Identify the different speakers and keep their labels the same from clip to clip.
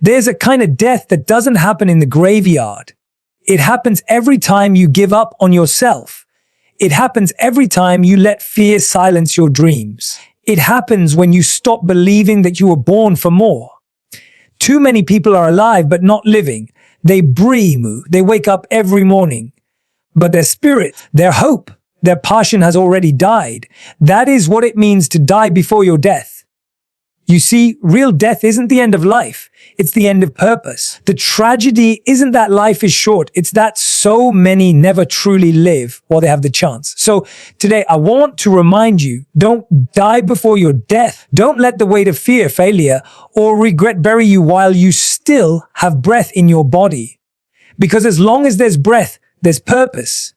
Speaker 1: There's a kind of death that doesn't happen in the graveyard. It happens every time you give up on yourself. It happens every time you let fear silence your dreams. It happens when you stop believing that you were born for more. Too many people are alive but not living. They breathe, they wake up every morning. But their spirit, their hope, their passion has already died. That is what it means to die before your death. You see, real death isn't the end of life. It's the end of purpose. The tragedy isn't that life is short. It's that so many never truly live while they have the chance. So today, I want to remind you, don't die before your death. Don't let the weight of fear, failure, or regret bury you while you still have breath in your body. Because as long as there's breath, there's purpose.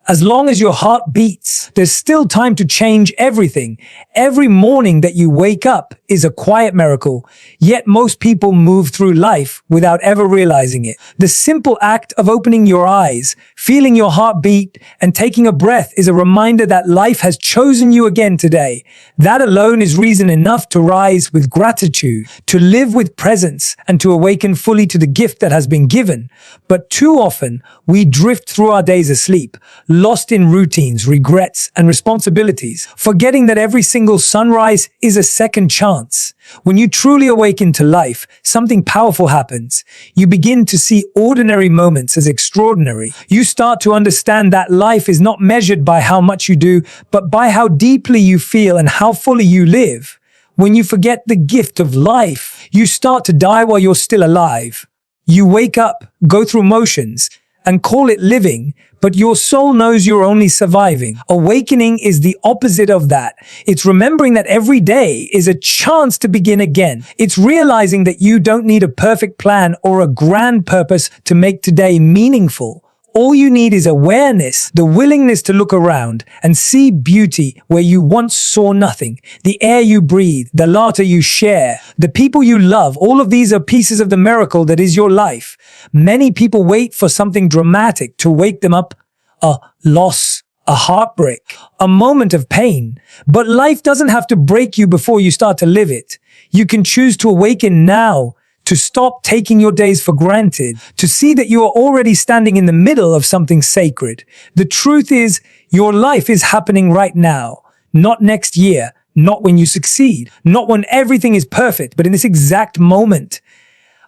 Speaker 1: As long as your heart beats, there's still time to change everything. Every morning that you wake up is a quiet miracle, yet most people move through life without ever realizing it. The simple act of opening your eyes, feeling your heart beat, and taking a breath is a reminder that life has chosen you again today. That alone is reason enough to rise with gratitude, to live with presence, and to awaken fully to the gift that has been given. But too often, we drift through our days asleep, lost in routines, regrets, and responsibilities, forgetting that every single sunrise is a second chance. When you truly awaken to life, something powerful happens. You begin to see ordinary moments as extraordinary. You start to understand that life is not measured by how much you do, but by how deeply you feel and how fully you live. When you forget the gift of life, you start to die while you're still alive. You wake up, go through motions, and call it living, but your soul knows you're only surviving. Awakening is the opposite of that. It's remembering that every day is a chance to begin again. It's realizing that you don't need a perfect plan or a grand purpose to make today meaningful. All you need is awareness, the willingness to look around and see beauty where you once saw nothing. The air you breathe, the laughter you share, the people you love, all of these are pieces of the miracle that is your life. Many people wait for something dramatic to wake them up, a loss, a heartbreak, a moment of pain. But life doesn't have to break you before you start to live it. You can choose to awaken now, to stop taking your days for granted, to see that you are already standing in the middle of something sacred. The truth is, your life is happening right now, not next year, not when you succeed, not when everything is perfect, but in this exact moment.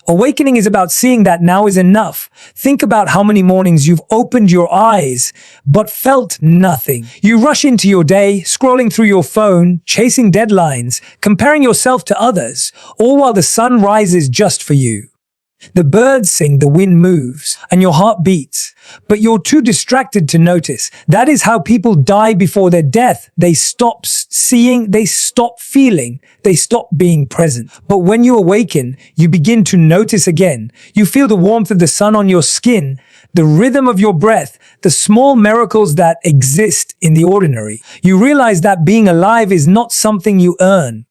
Speaker 1: Awakening is about seeing that now is enough. Think about how many mornings you've opened your eyes, but felt nothing. You rush into your day, scrolling through your phone, chasing deadlines, comparing yourself to others, all while the sun rises just for you. The birds sing, the wind moves, and your heart beats, but you're too distracted to notice. That is how people die before their death. They stop seeing, they stop feeling, they stop being present. But when you awaken, you begin to notice again. You feel the warmth of the sun on your skin, the rhythm of your breath, the small miracles that exist in the ordinary. You realize that being alive is not something you earn.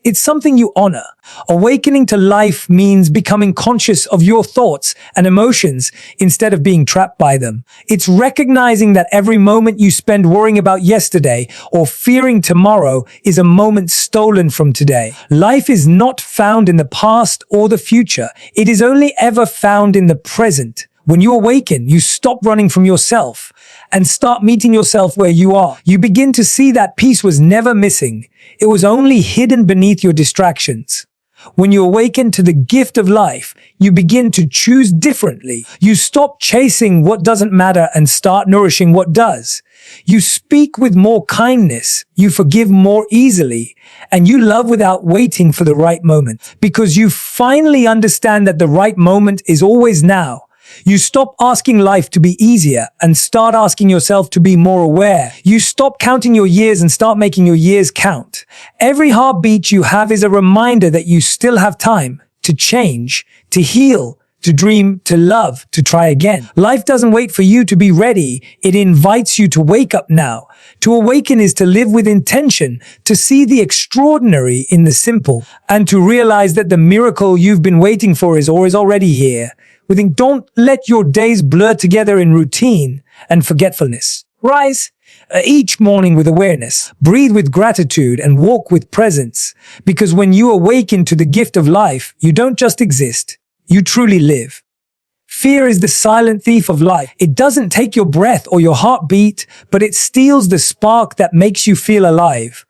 Speaker 1: It's something you honor. Awakening to life means becoming conscious of your thoughts and emotions instead of being trapped by them. It's recognizing that every moment you spend worrying about yesterday or fearing tomorrow is a moment stolen from today. Life is not found in the past or the future. It is only ever found in the present. When you awaken, you stop running from yourself and start meeting yourself where you are. You begin to see that peace was never missing. It was only hidden beneath your distractions. When you awaken to the gift of life, you begin to choose differently. You stop chasing what doesn't matter and start nourishing what does. You speak with more kindness, you forgive more easily, and you love without waiting for the right moment. Because you finally understand that the right moment is always now. You stop asking life to be easier and start asking yourself to be more aware. You stop counting your years and start making your years count. Every heartbeat you have is a reminder that you still have time to change, to heal, to dream, to love, to try again. Life doesn't wait for you to be ready. It invites you to wake up now. To awaken is to live with intention, to see the extraordinary in the simple, and to realize that the miracle you've been waiting for is already here. Don't let your days blur together in routine and forgetfulness. Rise, each morning with awareness, breathe with gratitude, and walk with presence. Because when you awaken to the gift of life, you don't just exist, you truly live. Fear is the silent thief of life. It doesn't take your breath or your heartbeat, but it steals the spark that makes you feel alive.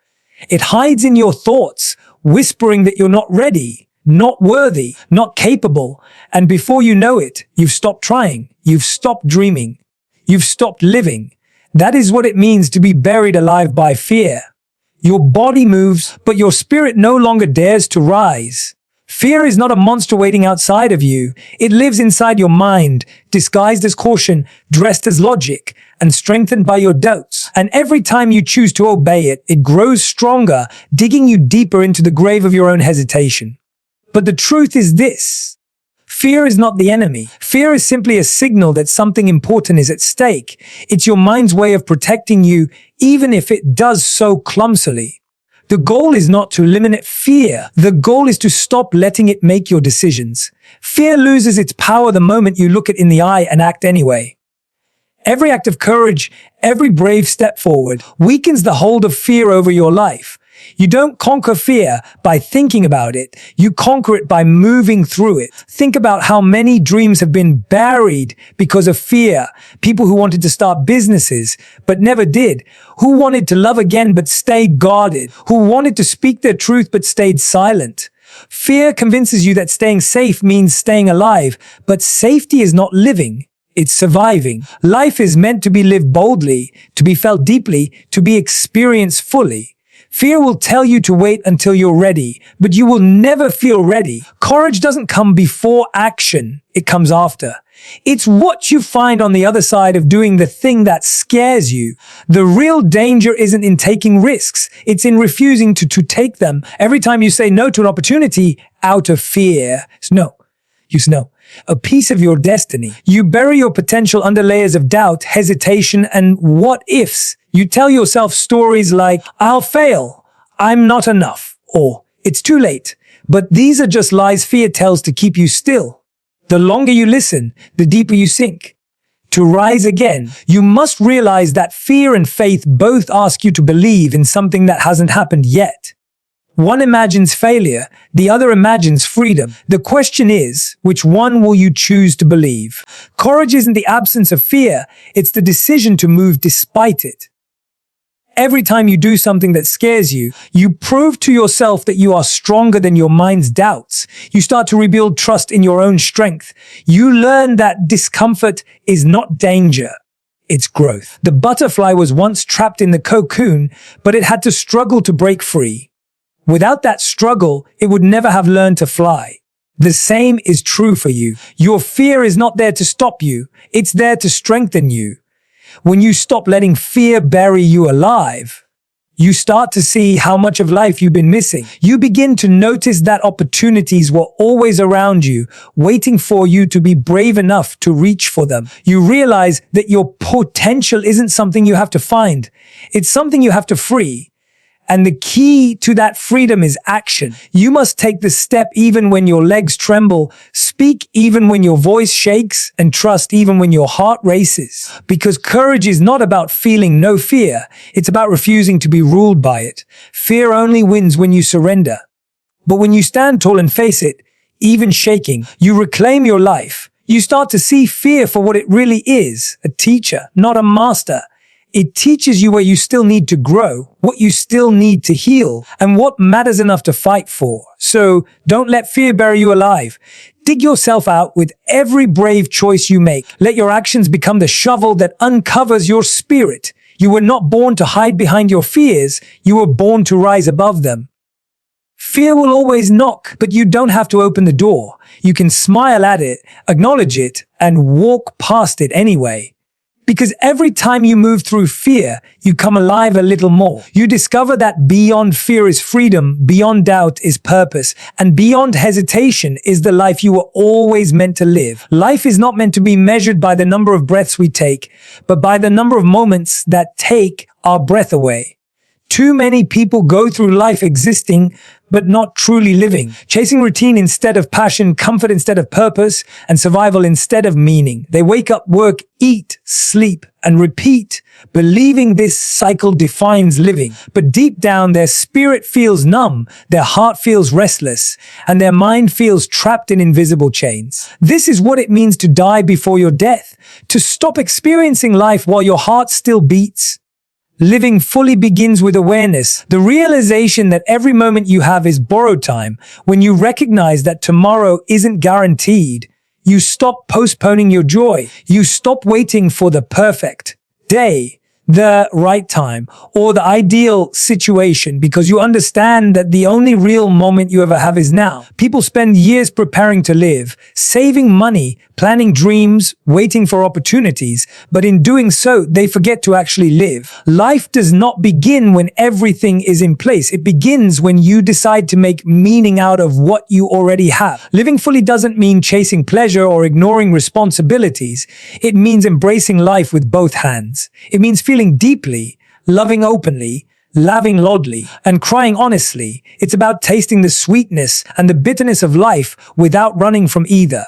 Speaker 1: It hides in your thoughts, whispering that you're not ready, not worthy, not capable. And before you know it, you've stopped trying. You've stopped dreaming. You've stopped living. That is what it means to be buried alive by fear. Your body moves, but your spirit no longer dares to rise. Fear is not a monster waiting outside of you. It lives inside your mind, disguised as caution, dressed as logic, and strengthened by your doubts. And every time you choose to obey it, it grows stronger, digging you deeper into the grave of your own hesitation. But the truth is this. Fear is not the enemy. Fear is simply a signal that something important is at stake. It's your mind's way of protecting you, even if it does so clumsily. The goal is not to eliminate fear. The goal is to stop letting it make your decisions. Fear loses its power the moment you look it in the eye and act anyway. Every act of courage, every brave step forward, weakens the hold of fear over your life. You don't conquer fear by thinking about it. You conquer it by moving through it. Think about how many dreams have been buried because of fear. People who wanted to start businesses but never did. Who wanted to love again but stayed guarded. Who wanted to speak their truth but stayed silent. Fear convinces you that staying safe means staying alive, but safety is not living. It's surviving. Life is meant to be lived boldly, to be felt deeply, to be experienced fully. Fear will tell you to wait until you're ready, but you will never feel ready. Courage doesn't come before action, it comes after. It's what you find on the other side of doing the thing that scares you. The real danger isn't in taking risks, it's in refusing to take them. Every time you say no to an opportunity out of fear, it's a piece of your destiny. You bury your potential under layers of doubt, hesitation, and what ifs. You tell yourself stories like, I'll fail, I'm not enough, or it's too late. But these are just lies fear tells to keep you still. The longer you listen, the deeper you sink. To rise again, you must realize that fear and faith both ask you to believe in something that hasn't happened yet. One imagines failure, the other imagines freedom. The question is, which one will you choose to believe? Courage isn't the absence of fear, it's the decision to move despite it. Every time you do something that scares you, you prove to yourself that you are stronger than your mind's doubts. You start to rebuild trust in your own strength. You learn that discomfort is not danger. It's growth. The butterfly was once trapped in the cocoon, but it had to struggle to break free. Without that struggle, it would never have learned to fly. The same is true for you. Your fear is not there to stop you. It's there to strengthen you. When you stop letting fear bury you alive, you start to see how much of life you've been missing. You begin to notice that opportunities were always around you, waiting for you to be brave enough to reach for them. You realize that your potential isn't something you have to find. It's something you have to free. And the key to that freedom is action. You must take the step even when your legs tremble, speak even when your voice shakes, and trust even when your heart races. Because courage is not about feeling no fear. It's about refusing to be ruled by it. Fear only wins when you surrender. But when you stand tall and face it, even shaking, you reclaim your life. You start to see fear for what it really is, a teacher, not a master. It teaches you where you still need to grow, what you still need to heal, and what matters enough to fight for. So don't let fear bury you alive. Dig yourself out with every brave choice you make. Let your actions become the shovel that uncovers your spirit. You were not born to hide behind your fears. You were born to rise above them. Fear will always knock, but you don't have to open the door. You can smile at it, acknowledge it, and walk past it anyway. Because every time you move through fear, you come alive a little more. You discover that beyond fear is freedom, beyond doubt is purpose, and beyond hesitation is the life you were always meant to live. Life is not meant to be measured by the number of breaths we take, but by the number of moments that take our breath away. Too many people go through life existing, but not truly living, chasing routine instead of passion, comfort instead of purpose, and survival instead of meaning. They wake up, work, eat, sleep, and repeat, believing this cycle defines living. But deep down, their spirit feels numb, their heart feels restless, and their mind feels trapped in invisible chains. This is what it means to die before your death, to stop experiencing life while your heart still beats. Living fully begins with awareness, the realization that every moment you have is borrowed time. When you recognize that tomorrow isn't guaranteed, you stop postponing your joy. You stop waiting for the perfect day, the right time, or the ideal situation, because you understand that the only real moment you ever have is now. People spend years preparing to live, saving money, planning dreams, waiting for opportunities, but in doing so, they forget to actually live. Life does not begin when everything is in place. It begins when you decide to make meaning out of what you already have. Living fully doesn't mean chasing pleasure or ignoring responsibilities. It means embracing life with both hands. It means feeling deeply, loving openly, laughing loudly, and crying honestly. It's about tasting the sweetness and the bitterness of life without running from either.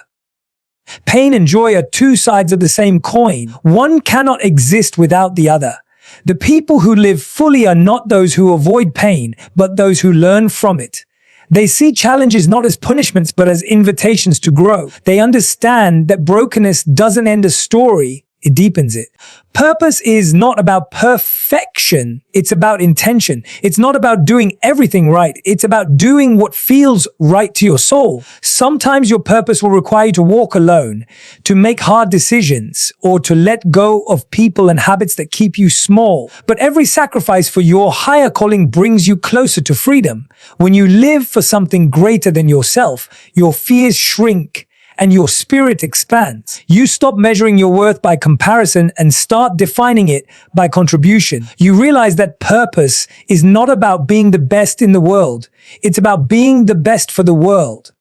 Speaker 1: Pain and joy are two sides of the same coin. One cannot exist without the other. The people who live fully are not those who avoid pain, but those who learn from it. They see challenges not as punishments, but as invitations to grow. They understand that brokenness doesn't end a story, it deepens it. Purpose is not about perfection, it's about intention. It's not about doing everything right, it's about doing what feels right to your soul. Sometimes your purpose will require you to walk alone, to make hard decisions, or to let go of people and habits that keep you small. But every sacrifice for your higher calling brings you closer to freedom. When you live for something greater than yourself, your fears shrink and your spirit expands. You stop measuring your worth by comparison and start defining it by contribution. You realize that purpose is not about being the best in the world. It's about being the best for the world.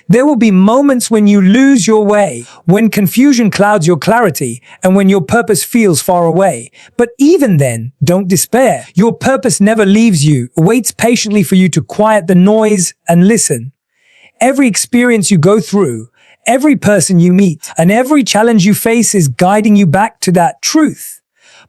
Speaker 1: There will be moments when you lose your way, when confusion clouds your clarity, and when your purpose feels far away. But even then, don't despair. Your purpose never leaves you, waits patiently for you to quiet the noise and listen. Every experience you go through, every person you meet, and every challenge you face is guiding you back to that truth.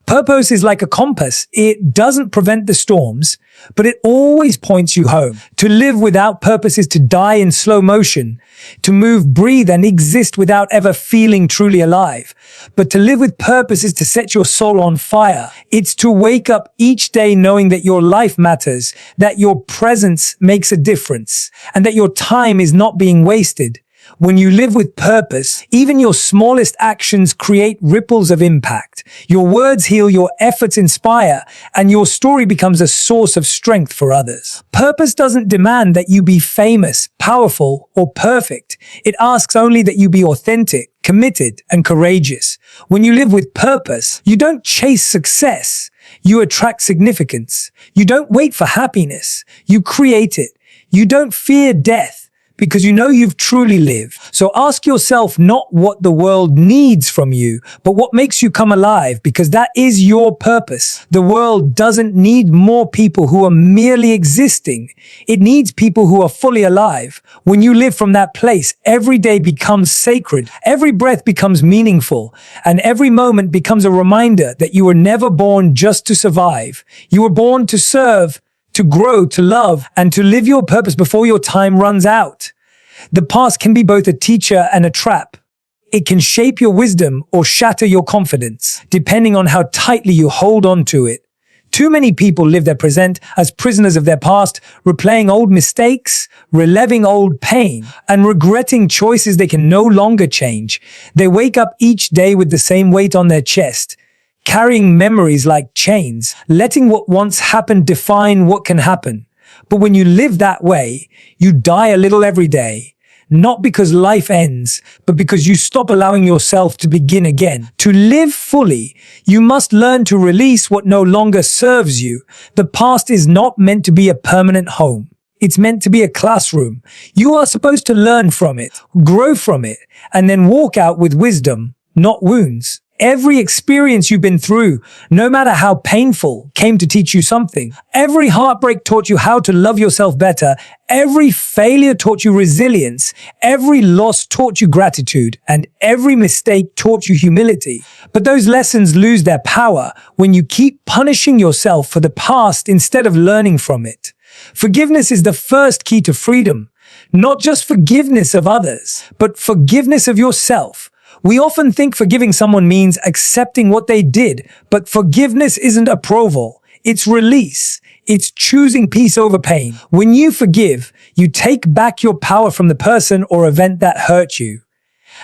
Speaker 1: Purpose is like a compass. It doesn't prevent the storms, but it always points you home. To live without purpose is to die in slow motion, to move, breathe, and exist without ever feeling truly alive. But to live with purpose is to set your soul on fire. It's to wake up each day knowing that your life matters, that your presence makes a difference, and that your time is not being wasted. When you live with purpose, even your smallest actions create ripples of impact. Your words heal, your efforts inspire, and your story becomes a source of strength for others. Purpose doesn't demand that you be famous, powerful, or perfect. It asks only that you be authentic, committed, and courageous. When you live with purpose, you don't chase success. You attract significance. You don't wait for happiness. You create it. You don't fear death, because you know you've truly lived. So ask yourself not what the world needs from you, but what makes you come alive, because that is your purpose. The world doesn't need more people who are merely existing. It needs people who are fully alive. When you live from that place, every day becomes sacred, every breath becomes meaningful, and every moment becomes a reminder that you were never born just to survive. You were born to serve, to grow, to love, and to live your purpose before your time runs out. The past can be both a teacher and a trap. It can shape your wisdom or shatter your confidence, depending on how tightly you hold on to it. Too many people live their present as prisoners of their past, replaying old mistakes, reliving old pain, and regretting choices they can no longer change. They wake up each day with the same weight on their chest, carrying memories like chains, letting what once happened define what can happen. But when you live that way, you die a little every day, not because life ends, but because you stop allowing yourself to begin again. To live fully, you must learn to release what no longer serves you. The past is not meant to be a permanent home. It's meant to be a classroom. You are supposed to learn from it, grow from it, and then walk out with wisdom, not wounds. Every experience you've been through, no matter how painful, came to teach you something. Every heartbreak taught you how to love yourself better. Every failure taught you resilience. Every loss taught you gratitude. And every mistake taught you humility. But those lessons lose their power when you keep punishing yourself for the past instead of learning from it. Forgiveness is the first key to freedom. Not just forgiveness of others, but forgiveness of yourself. We often think forgiving someone means accepting what they did, but forgiveness isn't approval. It's release. It's choosing peace over pain. When you forgive, you take back your power from the person or event that hurt you.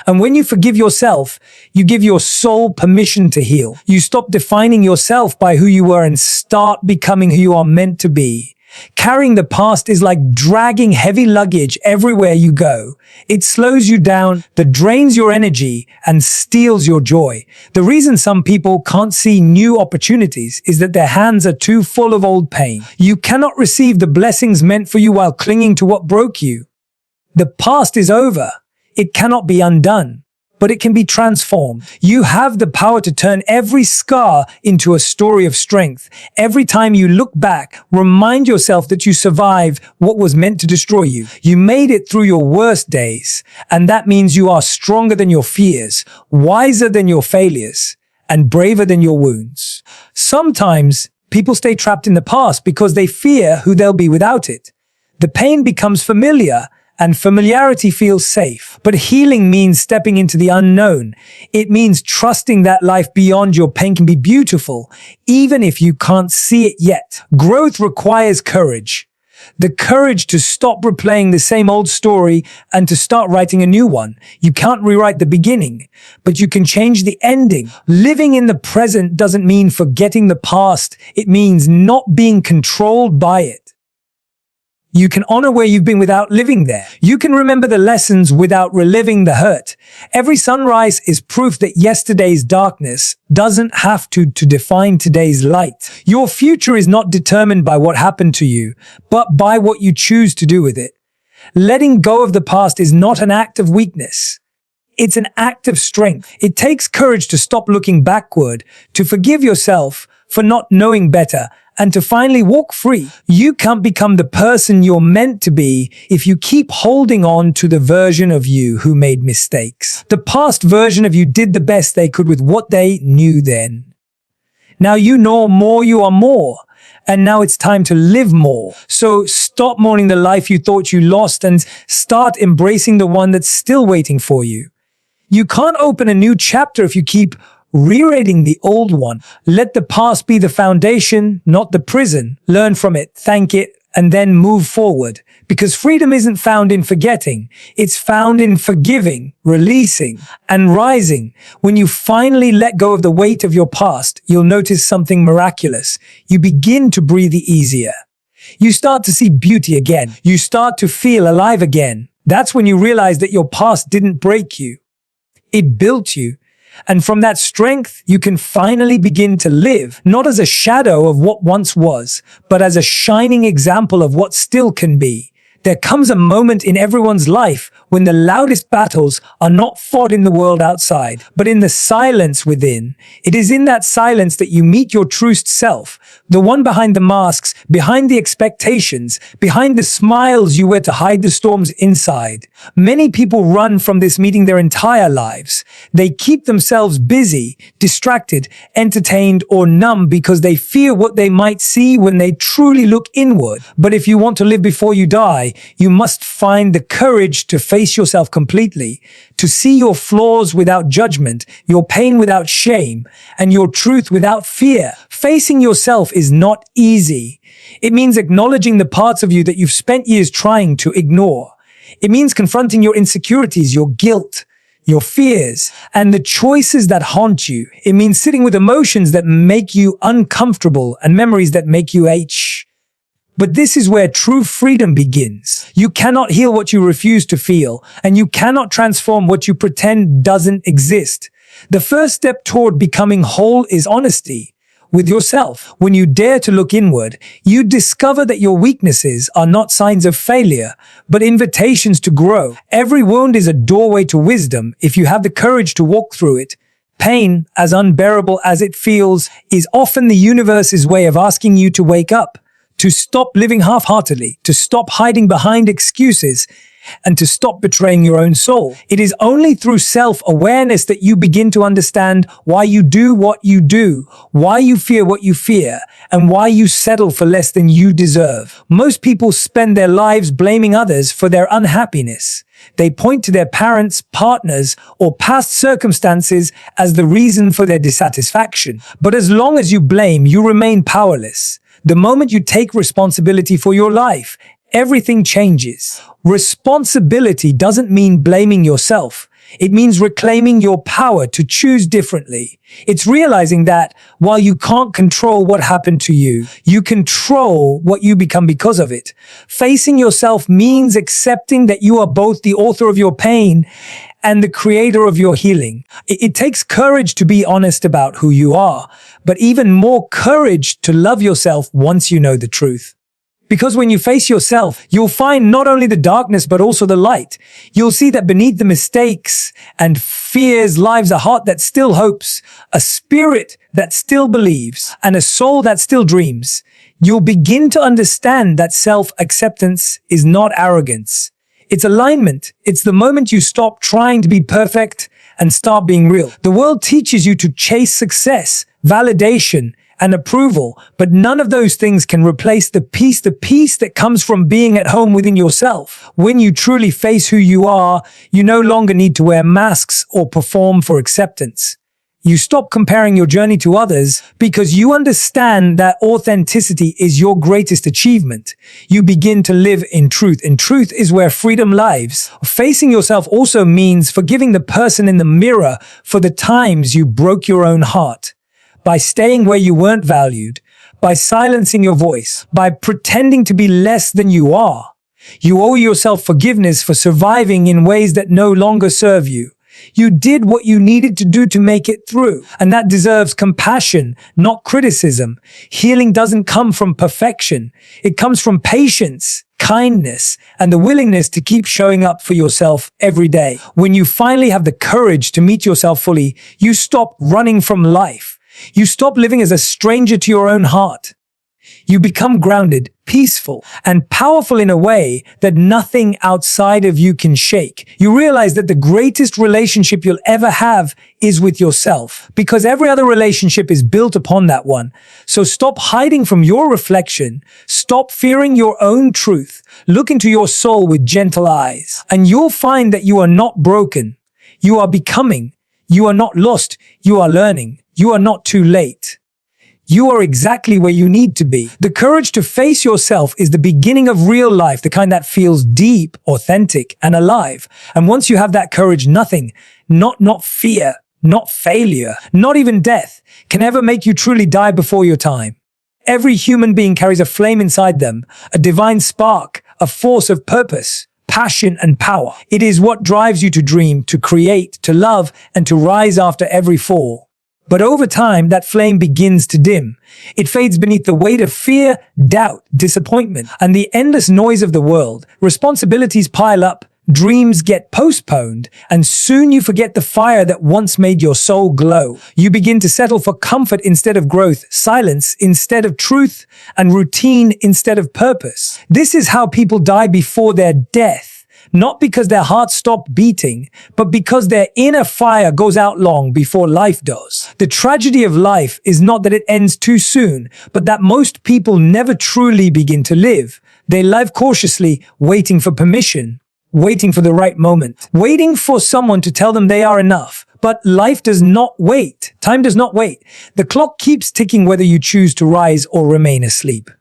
Speaker 1: And when you forgive yourself, you give your soul permission to heal. You stop defining yourself by who you were and start becoming who you are meant to be. Carrying the past is like dragging heavy luggage everywhere you go. It slows you down, that drains your energy, and steals your joy. The reason some people can't see new opportunities is that their hands are too full of old pain. You cannot receive the blessings meant for you while clinging to what broke you. The past is over. It cannot be undone, but it can be transformed. You have the power to turn every scar into a story of strength. Every time you look back, remind yourself that you survived what was meant to destroy you. You made it through your worst days, and that means you are stronger than your fears, wiser than your failures, and braver than your wounds. Sometimes people stay trapped in the past because they fear who they'll be without it. The pain becomes familiar, and familiarity feels safe. But healing means stepping into the unknown. It means trusting that life beyond your pain can be beautiful, even if you can't see it yet. Growth requires courage. The courage to stop replaying the same old story and to start writing a new one. You can't rewrite the beginning, but you can change the ending. Living in the present doesn't mean forgetting the past. It means not being controlled by it. You can honor where you've been without living there. You can remember the lessons without reliving the hurt. Every sunrise is proof that yesterday's darkness doesn't have to define today's light. Your future is not determined by what happened to you, but by what you choose to do with it. Letting go of the past is not an act of weakness. It's an act of strength. It takes courage to stop looking backward, to forgive yourself for not knowing better, and to finally walk free. You can't become the person you're meant to be if you keep holding on to the version of you who made mistakes. The past version of you did the best they could with what they knew then. Now you know more, you are more. And now it's time to live more. So stop mourning the life you thought you lost and start embracing the one that's still waiting for you. You can't open a new chapter if you keep rereading the old one. Let the past be the foundation, not the prison. Learn from it, thank it, and then move forward. Because freedom isn't found in forgetting. It's found in forgiving, releasing, and rising. When you finally let go of the weight of your past, you'll notice something miraculous. You begin to breathe easier. You start to see beauty again. You start to feel alive again. That's when you realize that your past didn't break you. It built you. And from that strength, you can finally begin to live, not as a shadow of what once was, but as a shining example of what still can be. There comes a moment in everyone's life when the loudest battles are not fought in the world outside, but in the silence within. It is in that silence that you meet your truest self, the one behind the masks, behind the expectations, behind the smiles you wear to hide the storms inside. Many people run from this meeting their entire lives. They keep themselves busy, distracted, entertained, or numb because they fear what they might see when they truly look inward. But if you want to live before you die, you must find the courage to face yourself completely, to see your flaws without judgment, your pain without shame, and your truth without fear. Facing yourself is not easy. It means acknowledging the parts of you that you've spent years trying to ignore. It means confronting your insecurities, your guilt, your fears, and the choices that haunt you. It means sitting with emotions that make you uncomfortable and memories that make you ache. But this is where true freedom begins. You cannot heal what you refuse to feel, and you cannot transform what you pretend doesn't exist. The first step toward becoming whole is honesty with yourself. When you dare to look inward, you discover that your weaknesses are not signs of failure, but invitations to grow. Every wound is a doorway to wisdom if you have the courage to walk through it. Pain, as unbearable as it feels, is often the universe's way of asking you to wake up, to stop living half-heartedly, to stop hiding behind excuses, and to stop betraying your own soul. It is only through self-awareness that you begin to understand why you do what you do, why you fear what you fear, and why you settle for less than you deserve. Most people spend their lives blaming others for their unhappiness. They point to their parents, partners, or past circumstances as the reason for their dissatisfaction. But as long as you blame, you remain powerless. The moment you take responsibility for your life, everything changes. Responsibility doesn't mean blaming yourself. It means reclaiming your power to choose differently. It's realizing that while you can't control what happened to you, you control what you become because of it. Facing yourself means accepting that you are both the author of your pain and the creator of your healing. It takes courage to be honest about who you are, but even more courage to love yourself once you know the truth. Because when you face yourself, you'll find not only the darkness, but also the light. You'll see that beneath the mistakes and fears lies a heart that still hopes, a spirit that still believes, and a soul that still dreams. You'll begin to understand that self-acceptance is not arrogance. It's alignment. It's the moment you stop trying to be perfect and start being real. The world teaches you to chase success, validation, and approval, but none of those things can replace the peace that comes from being at home within yourself. When you truly face who you are, you no longer need to wear masks or perform for acceptance. You stop comparing your journey to others because you understand that authenticity is your greatest achievement. You begin to live in truth, and truth is where freedom lies. Facing yourself also means forgiving the person in the mirror for the times you broke your own heart. By staying where you weren't valued, by silencing your voice, by pretending to be less than you are. You owe yourself forgiveness for surviving in ways that no longer serve you. You did what you needed to do to make it through, and that deserves compassion, not criticism. Healing doesn't come from perfection. It comes from patience, kindness, and the willingness to keep showing up for yourself every day. When you finally have the courage to meet yourself fully, you stop running from life. You stop living as a stranger to your own heart. You become grounded, peaceful, and powerful in a way that nothing outside of you can shake. You realize that the greatest relationship you'll ever have is with yourself, because every other relationship is built upon that one. So stop hiding from your reflection. Stop fearing your own truth. Look into your soul with gentle eyes, and you'll find that you are not broken. You are becoming. You are not lost. You are learning. You are not too late. You are exactly where you need to be. The courage to face yourself is the beginning of real life, the kind that feels deep, authentic, and alive. And once you have that courage, nothing, not fear, not failure, not even death, can ever make you truly die before your time. Every human being carries a flame inside them, a divine spark, a force of purpose, passion, and power. It is what drives you to dream, to create, to love, and to rise after every fall. But over time, that flame begins to dim. It fades beneath the weight of fear, doubt, disappointment, and the endless noise of the world. Responsibilities pile up, dreams get postponed, and soon you forget the fire that once made your soul glow. You begin to settle for comfort instead of growth, silence instead of truth, and routine instead of purpose. This is how people die before their death. Not because their hearts stop beating, but because their inner fire goes out long before life does. The tragedy of life is not that it ends too soon, but that most people never truly begin to live. They live cautiously, waiting for permission, waiting for the right moment, waiting for someone to tell them they are enough. But life does not wait. Time does not wait. The clock keeps ticking whether you choose to rise or remain asleep.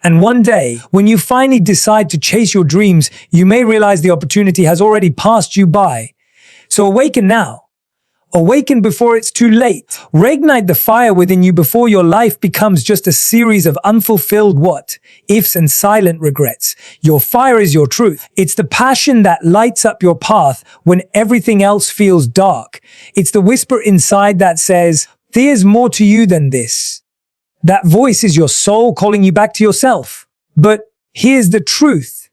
Speaker 1: And one day, when you finally decide to chase your dreams, you may realize the opportunity has already passed you by. So awaken now. Awaken before it's too late. Reignite the fire within you before your life becomes just a series of unfulfilled what-ifs and silent regrets. Your fire is your truth. It's the passion that lights up your path when everything else feels dark. It's the whisper inside that says, "There's more to you than this." That voice is your soul calling you back to yourself. But here's the truth.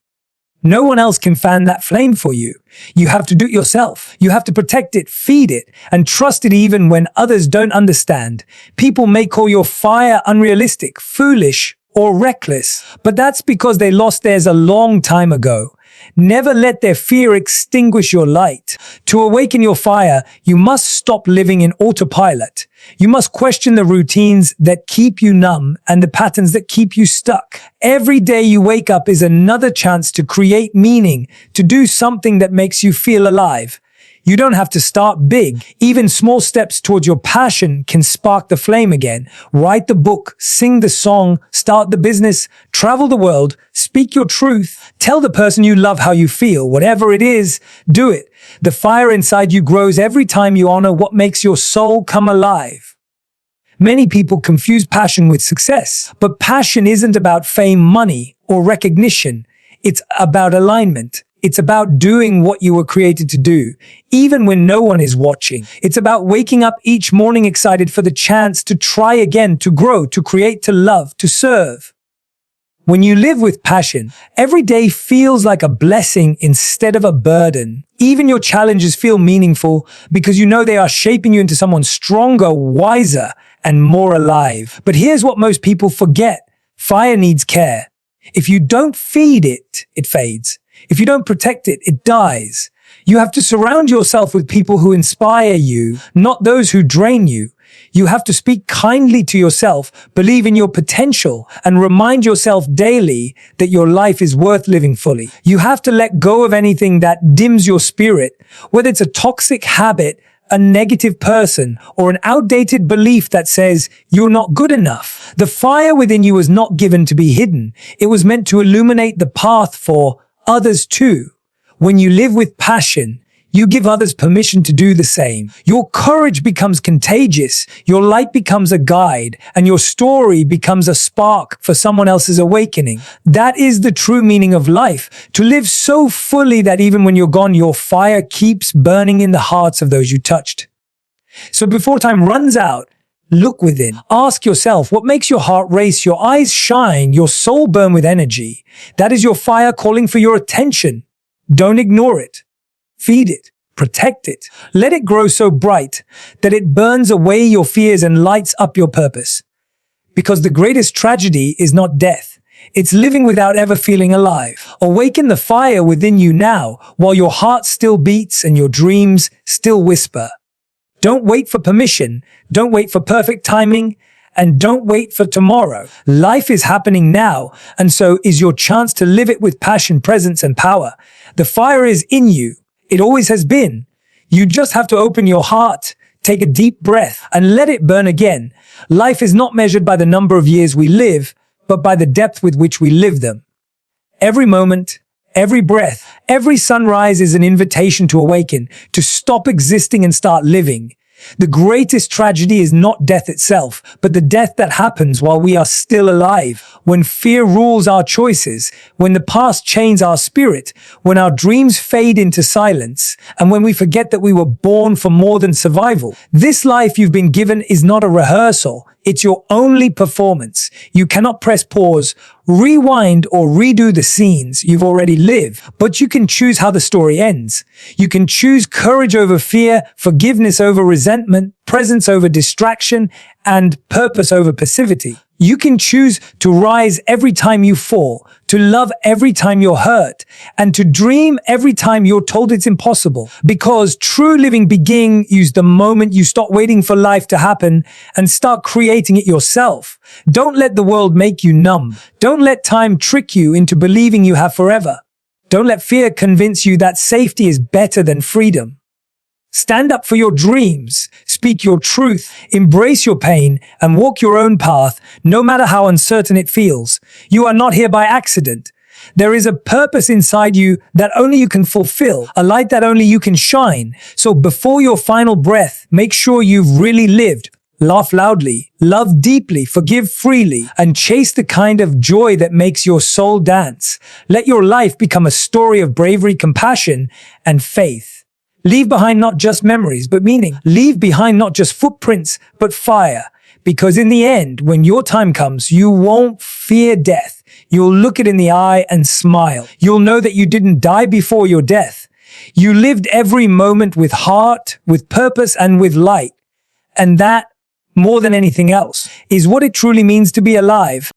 Speaker 1: No one else can fan that flame for you. You have to do it yourself. You have to protect it, feed it, and trust it even when others don't understand. People may call your fire unrealistic, foolish, or reckless, but that's because they lost theirs a long time ago. Never let their fear extinguish your light. To awaken your fire, you must stop living in autopilot. You must question the routines that keep you numb and the patterns that keep you stuck. Every day you wake up is another chance to create meaning, to do something that makes you feel alive. You don't have to start big. Even small steps towards your passion can spark the flame again. Write the book, sing the song, start the business, travel the world, speak your truth. Tell the person you love how you feel. Whatever it is, do it. The fire inside you grows every time you honor what makes your soul come alive. Many people confuse passion with success, but passion isn't about fame, money, or recognition. It's about alignment. It's about doing what you were created to do, even when no one is watching. It's about waking up each morning excited for the chance to try again, to grow, to create, to love, to serve. When you live with passion, every day feels like a blessing instead of a burden. Even your challenges feel meaningful because you know they are shaping you into someone stronger, wiser, and more alive. But here's what most people forget. Fire needs care. If you don't feed it, it fades. If you don't protect it, it dies. You have to surround yourself with people who inspire you, not those who drain you. You have to speak kindly to yourself, believe in your potential, and remind yourself daily that your life is worth living fully. You have to let go of anything that dims your spirit, whether it's a toxic habit, a negative person, or an outdated belief that says you're not good enough. The fire within you was not given to be hidden. It was meant to illuminate the path for others too. When you live with passion, you give others permission to do the same. Your courage becomes contagious, your light becomes a guide, and your story becomes a spark for someone else's awakening. That is the true meaning of life, to live so fully that even when you're gone, your fire keeps burning in the hearts of those you touched. So before time runs out, look within. Ask yourself, what makes your heart race, your eyes shine, your soul burn with energy? That is your fire calling for your attention. Don't ignore it. Feed it. Protect it. Let it grow so bright that it burns away your fears and lights up your purpose. Because the greatest tragedy is not death. It's living without ever feeling alive. Awaken the fire within you now, while your heart still beats and your dreams still whisper. Don't wait for permission. Don't wait for perfect timing. And don't wait for tomorrow. Life is happening now, and so is your chance to live it with passion, presence, and power. The fire is in you. It always has been. You just have to open your heart, take a deep breath, and let it burn again. Life is not measured by the number of years we live, but by the depth with which we live them. Every moment, every breath, every sunrise is an invitation to awaken, to stop existing and start living. The greatest tragedy is not death itself, but the death that happens while we are still alive, when fear rules our choices, when the past chains our spirit, when our dreams fade into silence, and when we forget that we were born for more than survival. This life you've been given is not a rehearsal. It's your only performance. You cannot press pause, rewind, or redo the scenes you've already lived, but you can choose how the story ends. You can choose courage over fear, forgiveness over resentment, presence over distraction, and purpose over passivity. You can choose to rise every time you fall, to love every time you're hurt, and to dream every time you're told it's impossible. Because true living begins the moment you stop waiting for life to happen and start creating it yourself. Don't let the world make you numb. Don't let time trick you into believing you have forever. Don't let fear convince you that safety is better than freedom. Stand up for your dreams, speak your truth, embrace your pain, and walk your own path, no matter how uncertain it feels. You are not here by accident. There is a purpose inside you that only you can fulfill, a light that only you can shine. So before your final breath, make sure you've really lived. Laugh loudly, love deeply, forgive freely, and chase the kind of joy that makes your soul dance. Let your life become a story of bravery, compassion, and faith. Leave behind not just memories, but meaning. Leave behind not just footprints, but fire. Because in the end, when your time comes, you won't fear death. You'll look it in the eye and smile. You'll know that you didn't die before your death. You lived every moment with heart, with purpose, and with light. And that, more than anything else, is what it truly means to be alive.